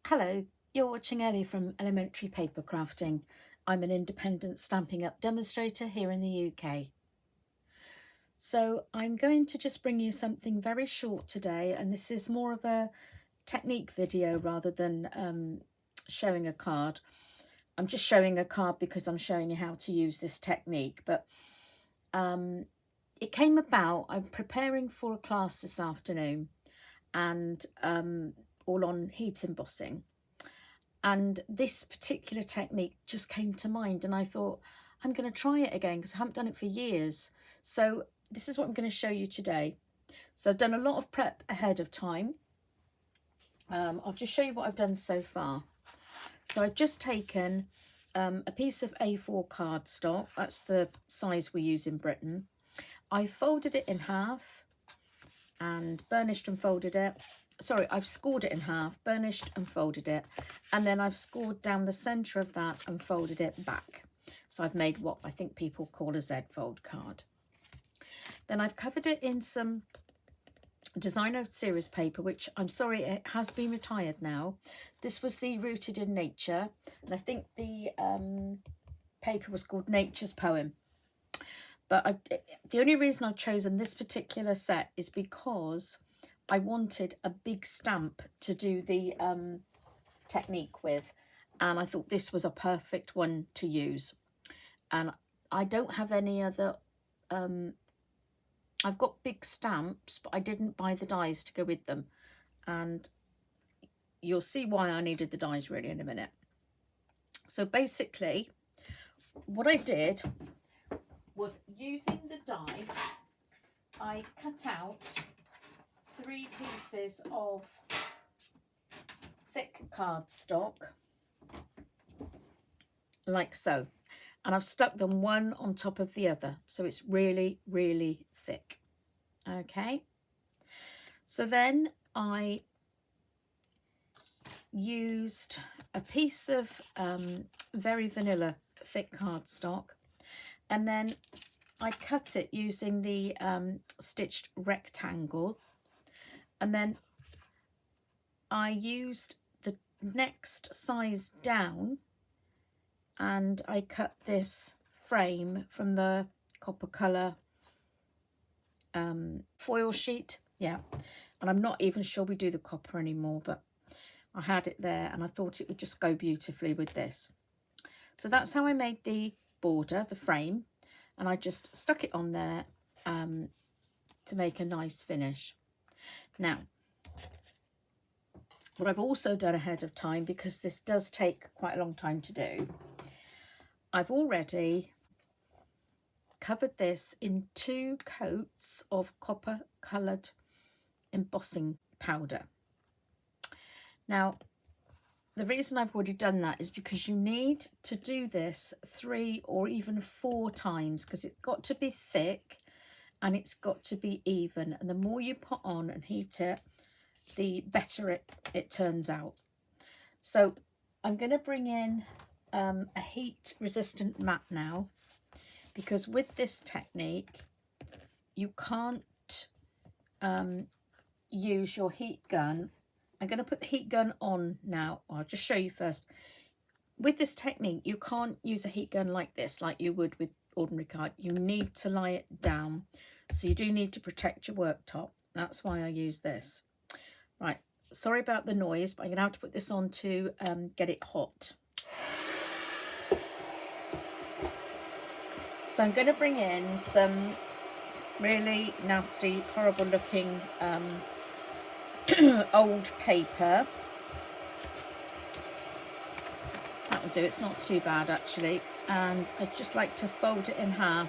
Hello, you're watching Ellie from Elementary Paper Crafting. I'm an independent Stampin' Up demonstrator here in the UK. So I'm going to just bring you something very short today, and this is more of a technique video rather than showing a card. I'm just showing a card because I'm showing you how to use this technique, but it came about, I'm preparing for a class this afternoon and all on heat embossing. And this particular technique just came to mind, and I thought, I'm going to try it again because I haven't done it for years. So this is what I'm going to show you today. So I've done a lot of prep ahead of time. I'll just show you what I've done so far. So I've just taken a piece of A4 cardstock. That's the size we use in Britain. I folded it in half and burnished and folded it. Sorry, I've scored it in half, burnished and folded it, and then I've scored down the centre of that and folded it back. So I've made what I think people call a Z-fold card. Then I've covered it in some designer series paper, which I'm sorry, it has been retired now. This was the Rooted in Nature, and I think the paper was called Nature's Poem. But the only reason I've chosen this particular set is because I wanted a big stamp to do the technique with, and I thought this was a perfect one to use. And I don't have any other, I've got big stamps, but I didn't buy the dies to go with them. And you'll see why I needed the dies really in a minute. So basically, what I did was, using the die, I cut out 3 pieces of thick cardstock, like so, and I've stuck them one on top of the other, so it's really, really thick. Okay, so then I used a piece of very vanilla thick cardstock, and then I cut it using the stitched rectangle, and then I used the next size down and I cut this frame from the copper colour foil sheet. Yeah, and I'm not even sure we do the copper anymore, but I had it there and I thought it would just go beautifully with this. So that's how I made the border, the frame, and I just stuck it on there to make a nice finish. Now, what I've also done ahead of time, because this does take quite a long time to do, I've already covered this in 2 coats of copper coloured embossing powder. Now, the reason I've already done that is because you need to do this 3 or even 4 times, because it's got to be thick and it's got to be even, and the more you put on and heat it, the better it turns out. So I'm going to bring in a heat resistant mat now, because with this technique you can't use your heat gun. I'm going to put the heat gun on now. I'll just show you first. With this technique you can't use a heat gun like this, like you would with ordinary card. You need to lie it down, so you do need to protect your worktop. That's why I use this. Right, sorry about the noise, but I'm going to have to put this on to get it hot. So I'm going to bring in some really nasty, horrible looking old paper. That will do, it's not too bad actually. And I'd just like to fold it in half.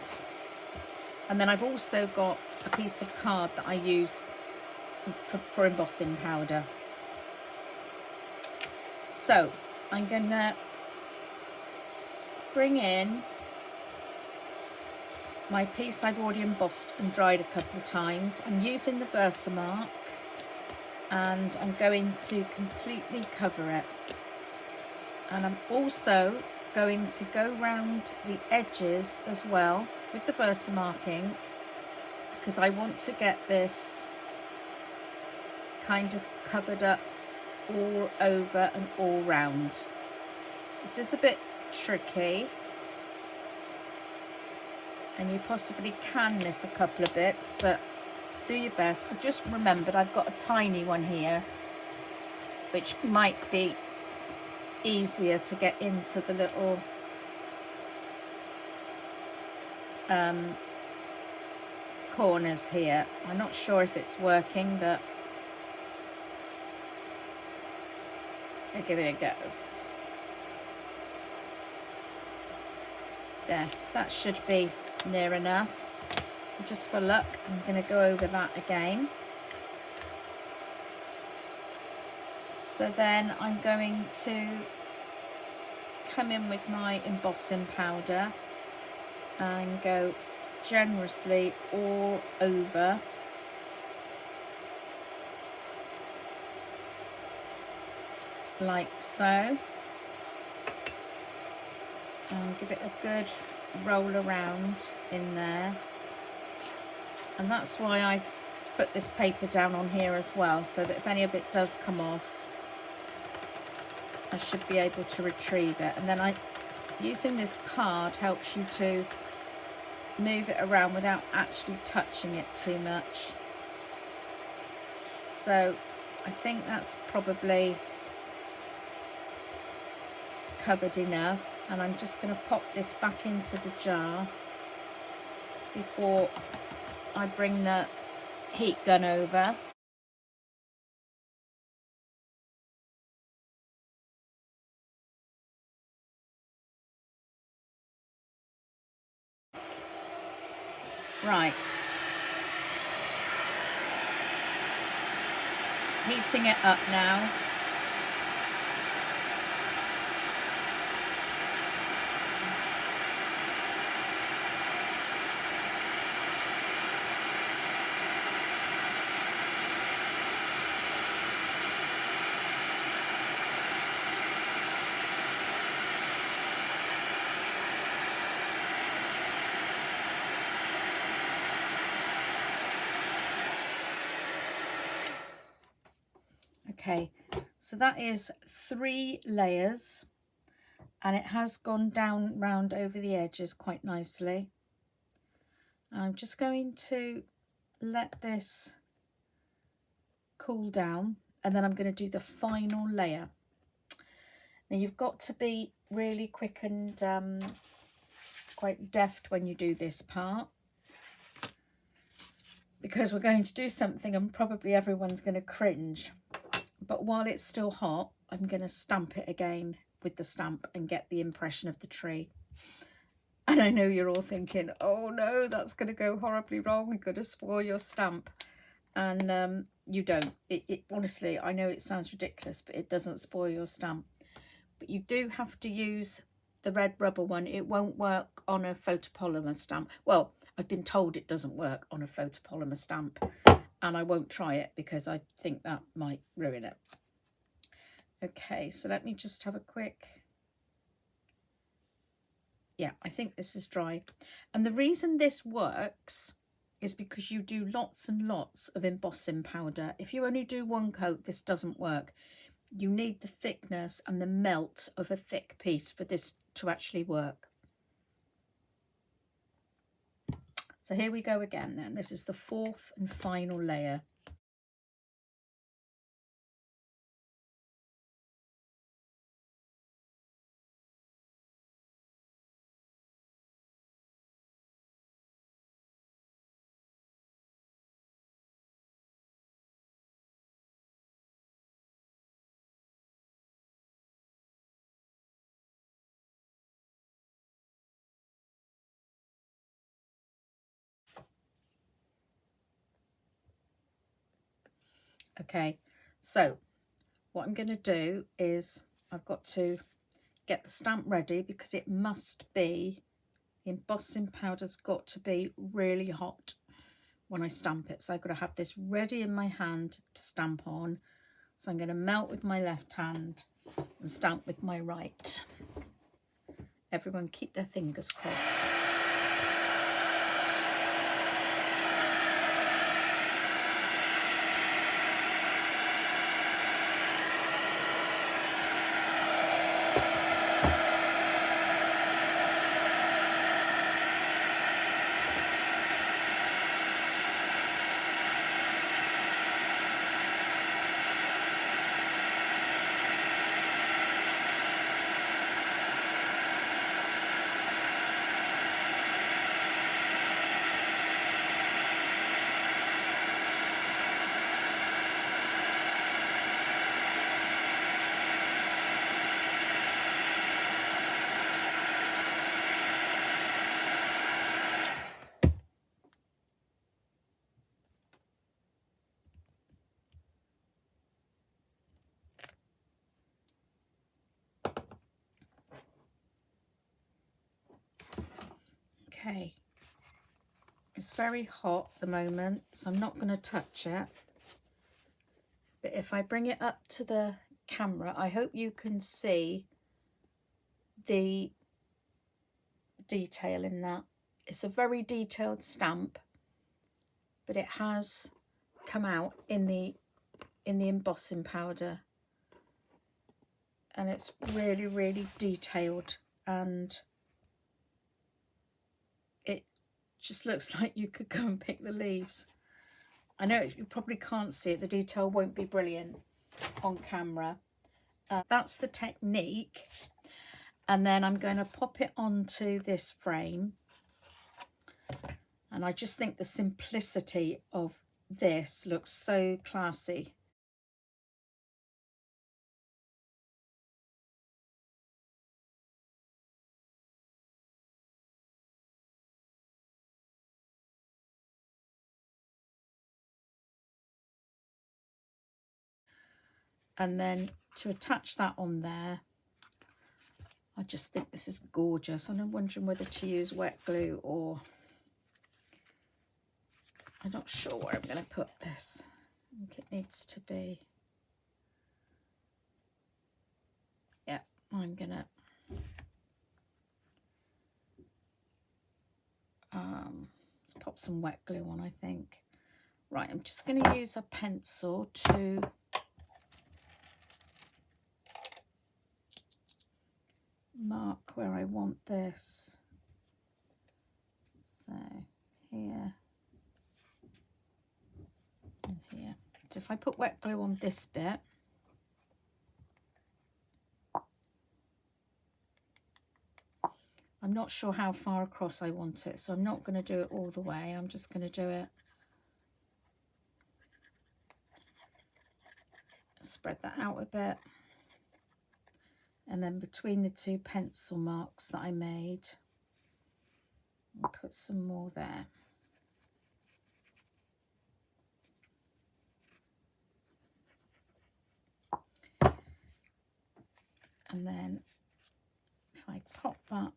And then I've also got a piece of card that I use for embossing powder. So I'm going to bring in my piece I've already embossed and dried a couple of times. I'm using the Versamark and I'm going to completely cover it. And I'm also going to go round the edges as well with the Versamarking, because I want to get this kind of covered up all over and all round. This is a bit tricky, and you possibly can miss a couple of bits, but do your best. I just remembered I've got a tiny one here, which might be easier to get into the little corners here. I'm not sure if it's working, but I'll give it a go. There, that should be near enough. Just for luck, I'm going to go over that again. So then I'm going to come in with my embossing powder and go generously all over. Like so. And give it a good roll around in there. And that's why I've put this paper down on here as well, so that if any of it does come off, I should be able to retrieve it. And then using this card helps you to move it around without actually touching it too much. So I think that's probably covered enough, and I'm just going to pop this back into the jar before I bring the heat gun over. Right, heating it up now. Okay, so that is 3 layers, and it has gone down round over the edges quite nicely. I'm just going to let this cool down, and then I'm going to do the final layer. Now you've got to be really quick and quite deft when you do this part, because we're going to do something and probably everyone's going to cringe. But while it's still hot, I'm going to stamp it again with the stamp and get the impression of the tree. And I know you're all thinking, oh no, that's going to go horribly wrong. We're going to spoil your stamp. And you don't. It honestly, I know it sounds ridiculous, but it doesn't spoil your stamp. But you do have to use the red rubber one. It won't work on a photopolymer stamp. Well, I've been told it doesn't work on a photopolymer stamp. And I won't try it because I think that might ruin it. Okay, so let me just have a quick... Yeah, I think this is dry. And the reason this works is because you do lots and lots of embossing powder. If you only do 1 coat, this doesn't work. You need the thickness and the melt of a thick piece for this to actually work. So here we go again then. This is the 4th and final layer. Okay, so what I'm going to do is I've got to get the stamp ready, because it must be, the embossing powder's got to be really hot when I stamp it. So I've got to have this ready in my hand to stamp on. So I'm going to melt with my left hand and stamp with my right. Everyone keep their fingers crossed. Okay, it's very hot at the moment, so I'm not going to touch it. But if I bring it up to the camera, I hope you can see the detail in that. It's a very detailed stamp, but it has come out in the embossing powder, and it's really, really detailed, and it just looks like you could go and pick the leaves. I know you probably can't see it, the detail won't be brilliant on camera. That's the technique, and then I'm going to pop it onto this frame, and I just think the simplicity of this looks so classy. And then to attach that on there, I just think this is gorgeous, and I'm wondering whether to use wet glue or I'm not sure where I'm going to put this. I think it needs to be, yeah, I'm going to let's pop some wet glue on, I think. Right, I'm just going to use a pencil to mark where I want this. So here and here. So if I put wet glue on this bit, I'm not sure how far across I want it, so I'm not going to do it all the way. I'm just going to do it, spread that out a bit, and then between the two pencil marks that I made, I'll put some more there. And then if I pop that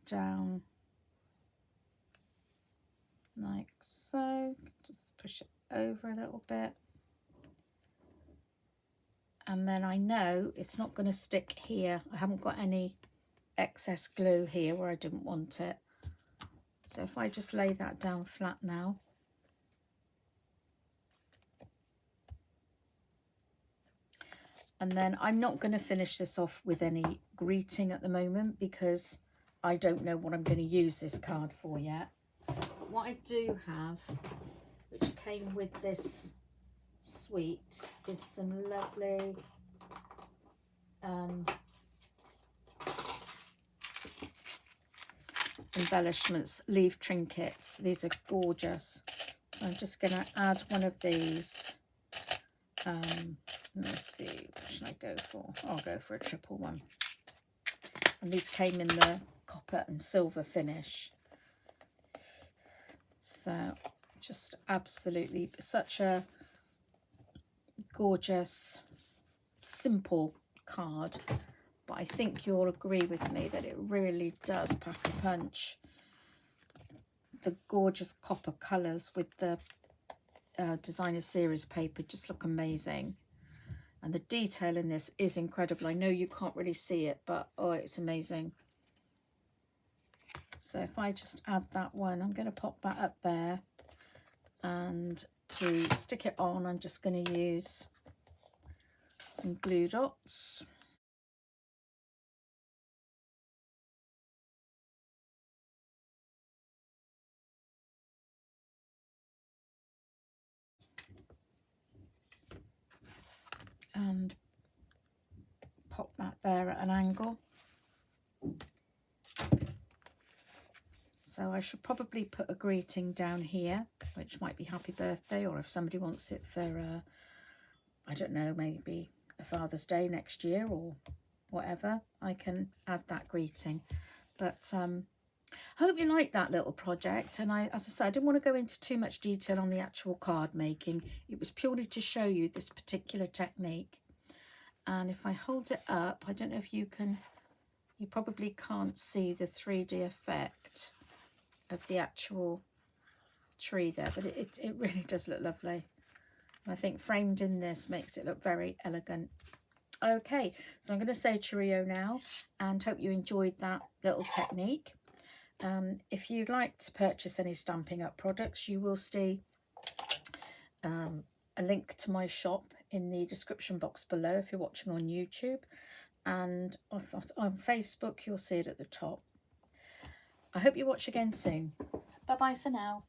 down like so, just push it over a little bit, and then I know it's not going to stick here. I haven't got any excess glue here where I didn't want it. So if I just lay that down flat now, and then I'm not going to finish this off with any greeting at the moment because I don't know what I'm going to use this card for yet. But what I do have, which came with this suite, is some lovely embellishments, leaf trinkets. These are gorgeous. So I'm just going to add one of these. Let's see, what should I go for? I'll go for a triple one. And these came in the copper and silver finish. So just absolutely such a gorgeous, simple card. But I think you'll agree with me that it really does pack a punch. The gorgeous copper colours with the designer series paper just look amazing. And the detail in this is incredible. I know you can't really see it, but oh, it's amazing. So if I just add that one, I'm going to pop that up there. And to stick it on, I'm just going to use some glue dots. And pop that there at an angle. So I should probably put a greeting down here, which might be happy birthday, or if somebody wants it for, I don't know, maybe a Father's Day next year or whatever, I can add that greeting. But I hope you like that little project. And as I said, I didn't want to go into too much detail on the actual card making. It was purely to show you this particular technique. And if I hold it up, I don't know if you can, you probably can't see the 3D effect. of the actual tree there, but it really does look lovely. I think framed in this makes it look very elegant. Okay, so I'm going to say cheerio now and hope you enjoyed that little technique. If you'd like to purchase any Stampin' Up products, you will see a link to my shop in the description box below if you're watching on YouTube, and on Facebook you'll see it at the top. I hope you watch again soon. Bye bye for now.